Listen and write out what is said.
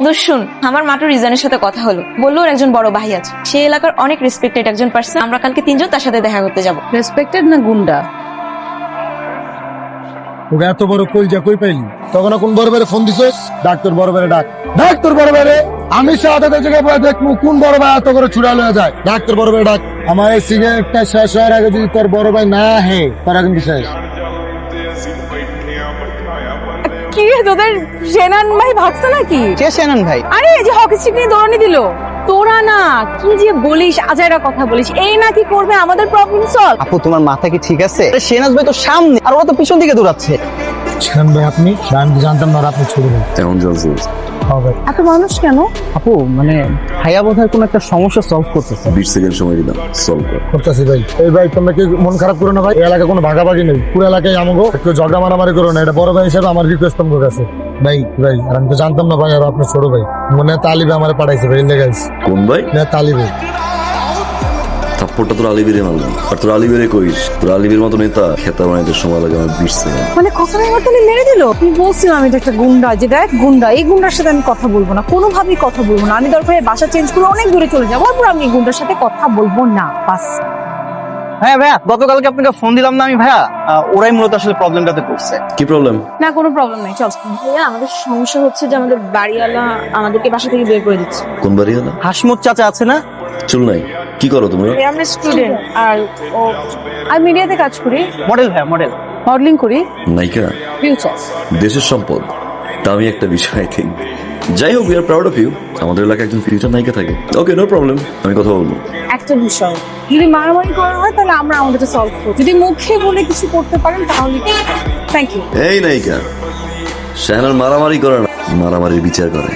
দুশুন আমার মাটুর রিজনের সাথে কথা হলো, বললো ওর একজন বড় ভাই আছে, সে এলাকার অনেক রেসপেক্টেড একজন পার্সন। আমরা কালকে তিনজন তার সাথে দেখা করতে যাব। রেসপেক্টেড না গুন্ডা? ওকে এত বড় কলজা কই পাইলি? তখন কোন বড় বাইরে ফোন দিছিস? ডাক্তার বড় বাইরে ডাক, ডাক্তার বড় বাইরে। আমি শাহাদাতের জায়গায় বসে দেখবো কোন বড় ভাই এত করে ছুড়া লয়ে যায়। ডাক্তার বড় বাইরে ডাক। আমার এই সিগারেটটা শেষ হওয়ার আগে যদি তোর বড় ভাই না হে, তারা কিন্তু শেষ। কি রে তোদের সেনান ভাই ভাগছে নাকি? কে সেনান ভাই? আরে এই যে হকি স্টিক নিয়ে দৌড়ানি দিল। তোরা না কি যে বলিস, আজাইরা কথা বলিস, এই নাকি করবে আমাদের প্রবলেম সলভ। আপু তোমার মাথা কি ঠিক আছে? সেনাজ ভাই তো সামনে আর ওরা তো পিছন দিকে দৌড়াচ্ছে। শান ভাই আপনি? আমি তো জানতাম না আপনি ছোট ভাই। তেমন জলদি হবে এত মানুষ কেন? আপু মানে ভাইয়া বোধহয় কোনো একটা সমস্যা সলভ করতেছে। 20 সেকেন্ড সময় দিলাম, সলভ কর। করতেছি ভাই। এই ভাই তোমরা কি মন খারাপ করো না ভাই? এই এলাকায় কোনো ভাগাভাগি নেই, পুরো এলাকায় আমাগো। একটু ঝগড়া মারামারি করো না, এটা বড় ভাই হিসেবে আমার রিকোয়েস্ট তোমার কাছে। ভাই ভাই আর আমি তো জানতাম না ভাই, আর আপনার ছোট ভাই মনে হয় তালিবে আমার পাঠাইছে ভাই, লেগাইছে কোন ভাই? না তালিবে। থাপ্পড়টা তোর আলিবিরে মারলাম, আর তোর আলিবিরে কইস তোর আলিবির মতো নেতা খেতা বানাইতে সময় লাগে আমার 20 সেকেন্ড। মানে কথা নাই মতনই মেরে দিল। তুই বলছিলাম আমি এটা একটা গুন্ডা, যে দেখ গুন্ডা, এই গুন্ডার সাথে আমি কথা বলবো না, কোনোভাবেই কথা বলবো না। আমি দরকার হয় বাসা চেঞ্জ করে অনেক দূরে চলে যাবো, তারপর আমি এই গুন্ডার সাথে কথা বলবো না, বাস। হ্যাঁ ভাইয়া, গতকালকে আপনাকে ফোন দিলাম না আমি ভাইয়া, ওরাই মূলত আসলে প্রবলেমটাতে পড়ছে। কি প্রবলেম? না কোনো প্রবলেম নাই, চল। ভাইয়া আমাদের সমস্যা হচ্ছে যে আমাদের বাড়িওয়ালা আমাদেরকে বাসা থেকে বের করে দিচ্ছে। কোন বাড়ি হলো? হাসমত চাচা আছে না? চুল নাই, কি করো তোমরা? আমরা স্টুডেন্ট, আর ও আমি মিডিয়াতে কাজ করি, মডেল ভাইয়া, মডেল। মডেলিং করি, নায়িকা, ফিউচার। দেশের সম্পদ, তা আমি একটা বিষয় থিঙ্ক। যাই হোক, we are proud of you. আমাদের এলাকায় একজন ফিউচার নায়িকা থাকে। ওকে, নো প্রবলেম, আমি কথা বলবো। একটা বিষয়, যদি মারামারি করা হয় তাহলে আমরা আমাদের সলভ করি, যদি মুখে বলে কিছু করতে পারেন তাহলে থ্যাংক ইউ। এই নায়িকা, শাহানার মারামারি করে না, মারামারির বিচার করে।